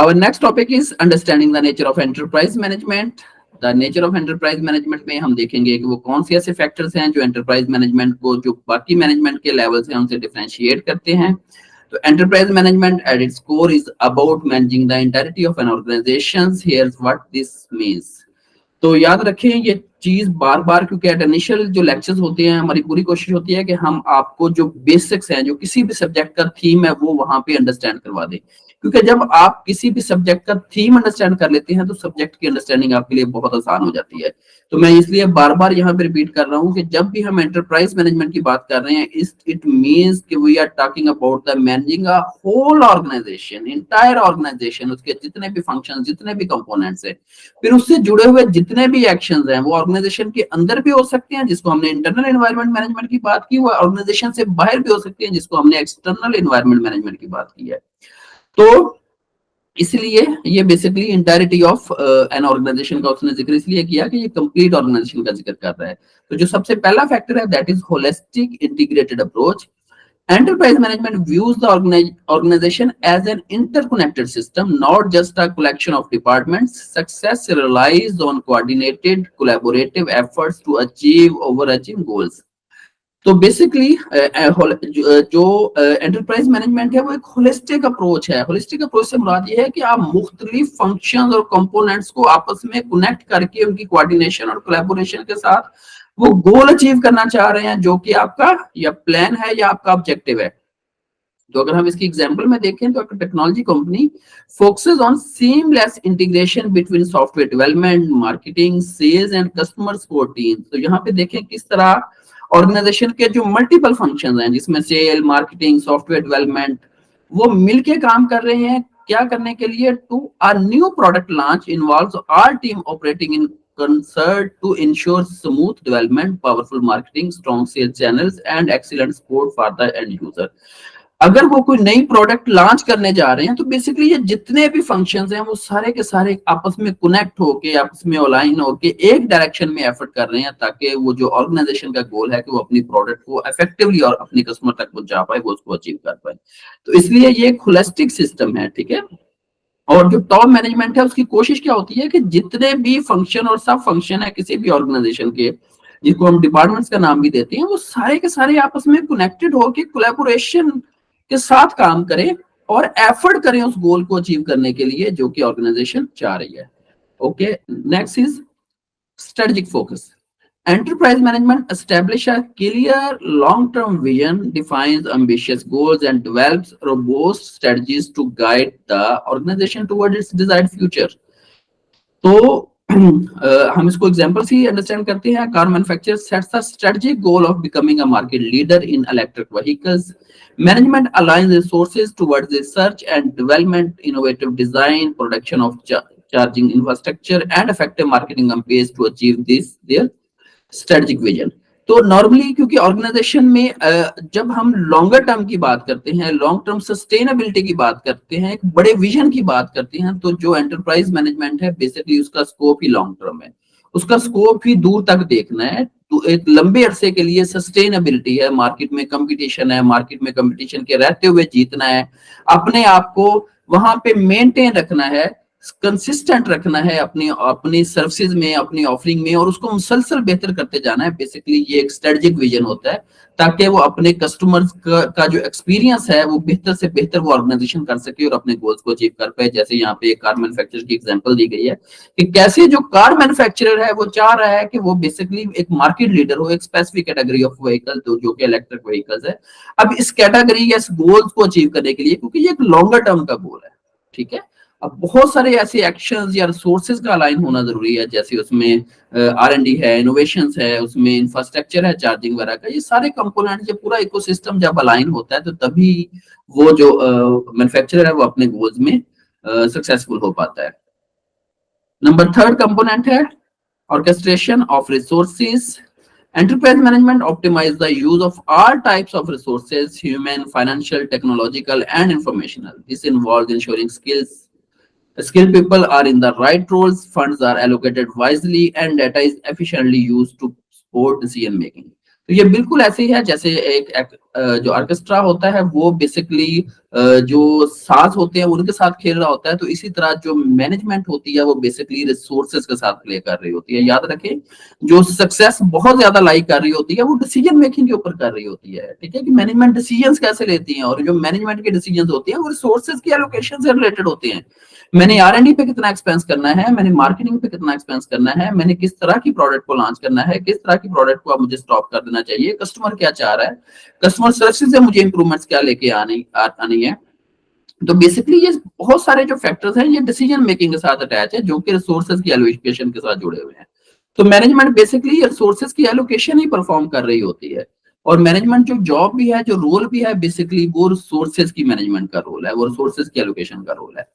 our next topic is understanding the nature of enterprise management. The nature of enterprise management में हम देखेंगे कि वो कौन से ऐसे फैक्टर्स हैं जो एंटरप्राइज मैनेजमेंट को जो बाकी मैनेजमेंट के लेवल से उनसे डिफरेंशिएट करते हैं. तो enterprise management at its core is about managing the entirety of an organisation. Here's what this means. तो याद रखें ये चीज बार बार, क्योंकि एट इनिशियल जो लेक्चर्स होते हैं हमारी पूरी कोशिश होती है कि हम आपको जो बेसिक्स हैं, जो किसी भी सब्जेक्ट का थीम है, वो वहां पे अंडरस्टैंड करवा दें. क्योंकि जब आप किसी भी सब्जेक्ट का थीम अंडरस्टैंड कर लेते हैं तो सब्जेक्ट की अंडरस्टैंडिंग आपके लिए बहुत आसान हो जाती है. तो मैं इसलिए बार बार यहाँ पे रिपीट कर रहा हूँ कि जब भी हम एंटरप्राइज मैनेजमेंट की बात कर रहे हैं, इट मींस कि we are talking about the managing a whole organisation, entire organisation, उसके जितने भी फंक्शन, जितने भी कंपोनेंट्स हैं, फिर उससे जुड़े हुए जितने भी एक्शंस हैं, वो ऑर्गेनाइजेशन के अंदर भी हो सकते हैं जिसको हमने इंटरनल एनवायरनमेंट मैनेजमेंट की बात की, वो ऑर्गेनाइजेशन से बाहर भी हो सकते हैं जिसको हमने एक्सटर्नल एनवायरनमेंट मैनेजमेंट की बात की है. तो इसलिए ये basically entirety of an organisation का उसने जिक्र इसलिए किया कि ये कंप्लीट ऑर्गेनाइजेशन का जिक्र कर रहा है. तो जो सबसे पहला फैक्टर है that is holistic integrated approach. Enterprise management views the organization as an interconnected system, not just a collection of departments. Success relies on coordinated, collaborative efforts to achieve overarching goals. तो basically जो enterprise management है वो एक holistic approach है. Holistic approach से मुराद ये है कि आप मुख्तलिफ फंक्शंस और कंपोनेंट्स को आपस में कनेक्ट करके उनकी कोऑर्डिनेशन और कोलैबोरेशन के साथ वो गोल अचीव करना चाह रहे हैं जो कि आपका या प्लान है या आपका ऑब्जेक्टिव है. तो अगर हम इसकी एग्जांपल में देखें तो technology company focuses on seamless integration between software development, marketing, sales and customer support team. तो यहाँ पे देखें किस तरह ऑर्गेनाइजेशन के जो मल्टीपल फंक्शंस हैं जिसमें सेल, मार्केटिंग, सॉफ्टवेयर डेवलपमेंट, वो मिलके काम कर रहे हैं. क्या करने के लिए? To a new product launch involves all team operating in concert to ensure smooth development, powerful marketing, strong sales channels and excellent support for the end user. अगर वो कोई नई प्रोडक्ट लॉन्च करने जा रहे हैं तो बेसिकली ये जितने भी फंक्शंस हैं वो सारे के सारे आपस में कनेक्ट होके, आपस में अलाइन होके एक डायरेक्शन में एफर्ट कर रहे हैं ताकि वो जो ऑर्गेनाइजेशन का गोल है कि वो अपनी प्रोडक्ट को इफेक्टिवली और अपने कस्टमर तक पहुंचा पाए, वो उसको अचीव कर पाए. तो इसलिए ये एक होलिस्टिक सिस्टम है. ठीक है. और जो टॉप मैनेजमेंट है उसकी कोशिश क्या होती है कि जितने भी फंक्शन और सब फंक्शन है किसी भी ऑर्गेनाइजेशन के, जिसको हम डिपार्टमेंट्स का नाम भी देते हैं, वो सारे के सारे आपस में कनेक्टेड होकर कोलैबोरेशन के साथ काम करें और एफर्ट करें उस गोल को अचीव करने के लिए जो कि ऑर्गेनाइजेशन चाह रही है. Okay, next is strategic focus. Enterprise management establishes a clear long-term vision, defines ambitious goals, and develops robust strategies to guide the organization toward its desired future. तो हम इसको एग्जांपल से अंडरस्टैंड करते हैं. Car manufacturer sets the strategic goal of becoming a market leader in electric vehicles. Management aligns resources towards research and development, innovative design, production of charging infrastructure, and effective marketing campaigns to achieve this their strategic vision. तो normally क्योंकि organisation में जब हम longer term की बात करते हैं, long term sustainability की बात करते हैं, एक बड़े विजन की बात करते हैं, तो जो एंटरप्राइज मैनेजमेंट है बेसिकली उसका स्कोप ही लॉन्ग टर्म है. उसका स्कोप ही दूर तक देखना है. तो एक लंबे अरसे के लिए सस्टेनेबिलिटी है. मार्केट में कंपटीशन है, मार्केट में कंपटीशन के रहते हुए जीतना है, अपने आप को वहां पे मेंटेन रखना है, कंसिस्टेंट रखना है अपनी सर्विसेज में, अपनी ऑफरिंग में, और उसको मुसलसल बेहतर करते जाना है. बेसिकली ये एक स्ट्रेटेजिक विजन होता है ताकि वो अपने कस्टमर्स का जो एक्सपीरियंस है वो बेहतर से बेहतर वो ऑर्गेनाइजेशन कर सके और अपने गोल्स को अचीव कर पाए. जैसे यहाँ पे एक कार मैन्युफैक्चरर की एग्जांपल दी गई है कि कैसे जो कार मैन्युफैक्चरर है वो चाह रहा है कि वो बेसिकली एक मार्केट लीडर हो एक स्पेसिफिक कैटेगरी ऑफ व्हीकल, जो कि इलेक्ट्रिक व्हीकल्स है. अब इस कैटेगरी या इस गोल्स को अचीव करने के लिए, क्योंकि ये एक लॉन्गर टर्म का गोल है, ठीक है, अब बहुत सारे ऐसे एक्शंस या रिसोर्सेज का अलाइन होना जरूरी है. जैसे उसमें R&D है, इनोवेशंस है, उसमें इंफ्रास्ट्रक्चर है, चार्जिंग वगैरह का, ये सारे कंपोनेंट, जब पूरा इकोसिस्टम जब अलाइन होता है तो तभी वो जो मैन्युफैक्चरर है वो अपने गोल्स में सक्सेसफुल हो पाता है. नंबर थर्ड कंपोनेंट है orchestration of resources. Enterprise management optimize the use of all types of resources, human, financial, technological, and informational. This involves ensuring skilled people are in the right roles, funds are allocated wisely, and data is efficiently used to support decision making. तो ये बिल्कुल ऐसे ही है जैसे एक जो orchestra होता है वो बेसिकली जो साज होते हैं उनके साथ खेल रहा होता है, तो इसी तरह जो मैनेजमेंट होती है वो बेसिकली रिसोर्सेज के साथ प्ले कर रही होती है। याद रखें, जो सक्सेस बहुत ज्यादा लाइक कर रही होती है वो डिसीजन मेकिंग के ऊपर कर रही होती है, ठीक है, कि मैनेजमेंट डिसीजंस कैसे लेती है, और जो मैनेजमेंट के डिसीजंस होते हैं वो रिसोर्सेज की एलोकेशन से रिलेटेड होते हैं। मैंने R&D पे कितना एक्सपेंस करना है, मैंने मार्केटिंग पे कितना एक्सपेंस करना है, मैंने किस तरह की प्रोडक्ट को लॉन्च करना है, किस तरह की प्रोडक्ट को अब मुझे स्टॉप कर देना चाहिए, कस्टमर क्या चाह रहा है, कस्टमर सर्विस से मुझे इंप्रूवमेंट्स क्या लेके आनी है। तो बेसिकली ये बहुत सारे जो फैक्टर्स हैं ये डिसीजन मेकिंग के साथ अटैच है, जो कि रिसोर्सेज की एलोकेशन के साथ जुड़े हुए हैं। तो मैनेजमेंट बेसिकली रिसोर्सेज की एलोकेशन ही परफॉर्म कर रही होती है, और मैनेजमेंट जो जॉब भी है, जो रोल भी है, बेसिकली वो रिसोर्सेज की मैनेजमेंट का रोल है, वो रिसोर्सेज की एलोकेशन का रोल है।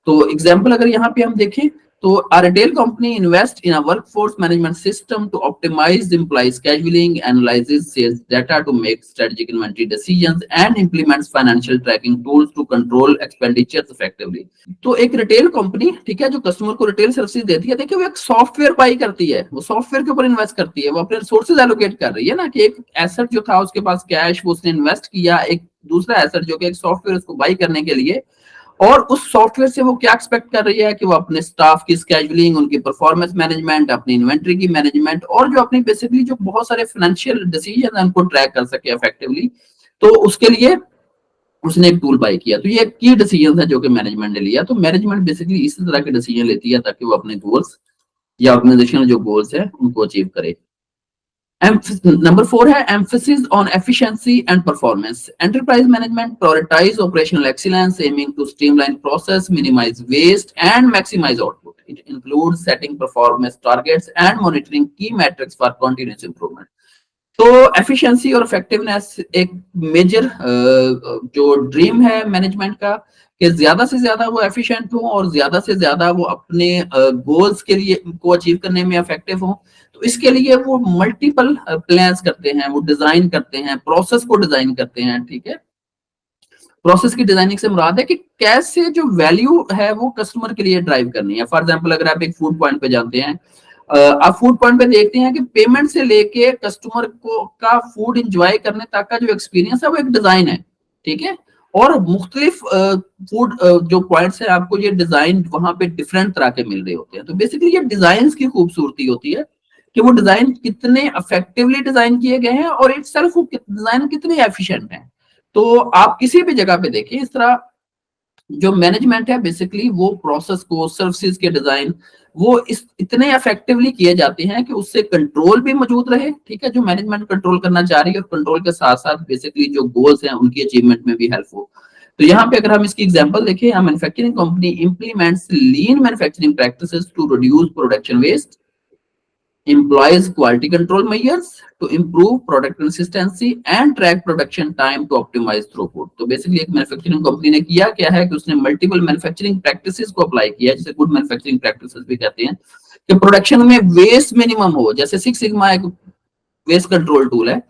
तो एग्जाम्पल अगर यहाँ पे हम देखें तो a retail company invest in a workforce management system to optimize employee scheduling, analyzes sales data to make strategic inventory decisions, and implements financial tracking tools to control expenditures effectively. तो एक retail company, ठीक है, जो customer को retail service देती है, देखिए वो एक सॉफ्टवेयर बाई करती है, वो सॉफ्टवेयर के ऊपर इन्वेस्ट करती है, वो अपने रिसोर्सेज एलोकेट कर रही है ना, कि एक एसेट जो था उसके पास कैश, वो उसने इन्वेस्ट किया, एक दूसरा एसेट जो कि एक सॉफ्टवेयर उसको बाई करने के लिए, और उस सॉफ्टवेयर से वो क्या एक्सपेक्ट कर रही है कि वो अपने स्टाफ की स्केड्यूलिंग, उनकी परफॉर्मेंस मैनेजमेंट, अपनी इन्वेंट्री की मैनेजमेंट, और जो अपनी बेसिकली जो बहुत सारे फाइनेंशियल डिसीजन है उनको ट्रैक कर सके इफेक्टिवली। तो उसके लिए उसने एक टूल बाय किया। तो ये की डिसीजन है जो कि मैनेजमेंट ने लिया। तो मैनेजमेंट बेसिकली इसी तरह के डिसीजन लेती है ताकि वो अपने गोल्स या ऑर्गेनाइजेशनल जो गोल्स है उनको अचीव करे। नंबर 4 है emphasis on efficiency and performance. Enterprise management prioritize operational excellence, aiming to streamline process, minimize waste, and maximize output. It includes setting performance targets and monitoring key metrics for continuous improvement. तो efficiency और effectiveness एक major जो dream है management का, कि ज्यादा से ज्यादा वो एफिशिएंट हो और ज्यादा से ज्यादा वो अपने गोल्स के लिए को अचीव करने में इफेक्टिव हो। तो इसके लिए वो मल्टीपल प्लान्स करते हैं, वो डिजाइन करते हैं, प्रोसेस को डिजाइन करते हैं, ठीक है। प्रोसेस की डिजाइनिंग से मुराद है कि कैसे जो वैल्यू है वो कस्टमर के लिए ड्राइव करनी है। फॉर एग्जांपल अगर आप एक फूड पॉइंट पे जाते हैं, आप फूड पॉइंट पे देखते हैं कि पेमेंट से लेके कस्टमर को का फूड एंजॉय करने तक का जो एक्सपीरियंस है वो एक डिजाइन है, ठीक है। और मुख्तलिफ फूड जो पॉइंट्स है आपको ये डिजाइन वहां पे डिफरेंट तरह के मिल रहे होते हैं। तो बेसिकली ये डिजाइन की खूबसूरती होती है कि वो डिजाइन कितने इफेक्टिवली डिजाइन किए गए हैं और इटसेल्फ वो डिजाइन कितने एफिशिएंट हैं। तो आप किसी भी जगह पे देखिए इस तरह जो मैनेजमेंट है बेसिकली वो प्रोसेस को, सर्विसेज के डिजाइन वो इतने इफेक्टिवली किए जाते हैं कि उससे कंट्रोल भी मौजूद रहे, ठीक है, जो मैनेजमेंट कंट्रोल करना चाह रही है, और कंट्रोल के साथ साथ बेसिकली जो गोल्स हैं उनकी अचीवमेंट में भी हेल्प हो। तो यहाँ पे अगर हम इसकी एग्जांपल देखें, manufacturing company implements lean manufacturing practices to reduce production waste, employs quality control measures to improve product consistency and track production time to optimize throughput. तो बेसिकली एक मैन्युफैक्चरिंग कंपनी ने किया क्या है कि उसने मल्टीपल मैन्युफैक्चरिंग प्रैक्टिसेस को apply किया, जिसे गुड मैन्युफैक्चरिंग प्रैक्टिसेस भी कहते हैं, कि प्रोडक्शन में वेस्ट मिनिमम हो। जैसे सिक्स सिग्मा एक वेस्ट कंट्रोल टूल है,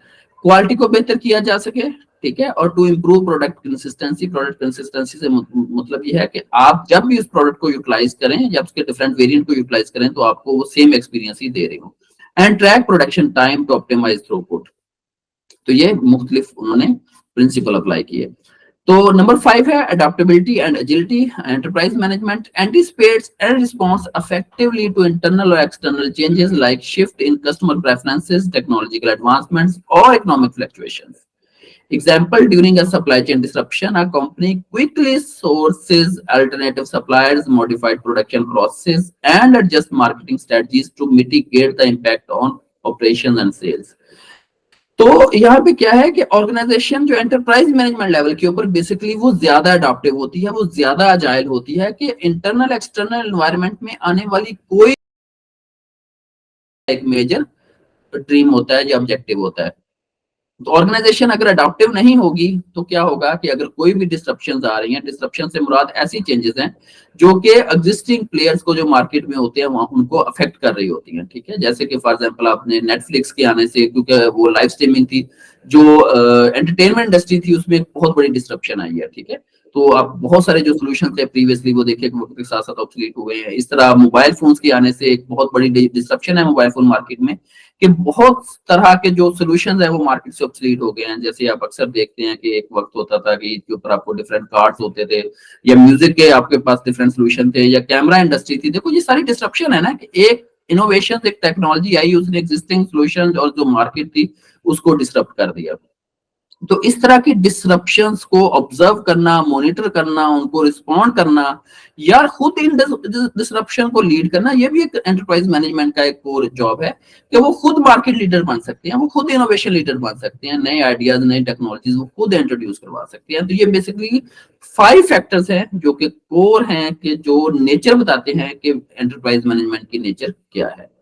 क्वालिटी को बेहतर किया जा सके, ठीक है, और to improve product consistency. Product consistency से मतलब ये है कि आप जब भी उस प्रोडक्ट को यूटिलाइज करें, जब उसके डिफरेंट वेरिएंट को यूटिलाइज करें, तो आपको वो सेम एक्सपीरियंस ही दे रहे हो। And track production time to optimise throughput. तो ये मुख्तलिफ उन्होंने प्रिंसिपल अप्लाई किए। तो नंबर 5 है adaptability and agility. Enterprise management anticipates and response effectively to internal और external changes like shift in customer preferences, technological advancements और economic fluctuations. Example, during a supply chain disruption, a company quickly sources alternative suppliers, modified production processes, and adjust marketing strategies to mitigate the impact on operations and sales. तो यहाँ पे क्या है कि organisation जो enterprise management level के ऊपर basically वो ज्यादा अडॉप्टिव होती है, वो ज्यादा अजाइल होती है, कि इंटरनल एक्सटर्नल एनवायरनमेंट में आने वाली कोई एक मेजर ड्रीम होता है या ऑब्जेक्टिव होता है। तो ऑर्गेनाइजेशन अगर अडॉप्टिव नहीं होगी तो क्या होगा कि अगर कोई भी डिस्ट्रप्शंस आ रही हैं, डिस्ट्रप्शन से मुराद ऐसी चेंजेस हैं जो कि एग्जिस्टिंग प्लेयर्स को जो मार्केट में होते हैं वहां उनको अफेक्ट कर रही होती हैं, ठीक है। जैसे कि फॉर एग्जांपल आपने नेटफ्लिक्स के आने से, क्योंकि वो लाइव स्ट्रीमिंग थी, जो एंटरटेनमेंट इंडस्ट्री थी उसमें बहुत बड़ी डिस्ट्रप्शन आई है, ठीक है। तो आप बहुत सारे जो सोल्यूशन थे प्रीवियसली वो देखिए वक्त के साथ साथ ऑब्सोलीट हो गए हैं। इस तरह मोबाइल फोन्स के आने से एक बहुत बड़ी डिस्ट्रप्शन है मोबाइल फोन मार्केट में, कि बहुत तरह के जो सॉल्यूशंस है वो मार्केट से ऑब्सोलीट हो गए हैं। जैसे आप अक्सर देखते हैं कि एक वक्त होता था कि इसके ऊपर आपको डिफरेंट कार्ड्स होते थे, या म्यूजिक के आपके पास डिफरेंट सॉल्यूशन थे, या कैमरा इंडस्ट्री थी। देखो ये सारी डिस्ट्रप्शन है ना, कि एक इनोवेशन, एक टेक्नोलॉजी आई, उसने एग्जिस्टिंग सॉल्यूशंस और जो मार्केट थी उसको डिसरप्ट कर दिया। तो इस तरह की डिसरप्शंस को ऑब्जर्व करना, मॉनिटर करना, उनको रिस्पॉन्ड करना, या खुद इन डिसरप्शन को लीड करना, ये भी एक एंटरप्राइज मैनेजमेंट का एक कोर जॉब है, कि वो खुद मार्केट लीडर बन सकते हैं, वो खुद इनोवेशन लीडर बन सकते हैं, नए आइडियाज, नई टेक्नोलॉजीज वो खुद इंट्रोड्यूस करवा सकते हैं। तो ये बेसिकली 5 फैक्टर्स हैं जो कि कोर हैं, कि जो नेचर बताते हैं कि एंटरप्राइज मैनेजमेंट की नेचर क्या है।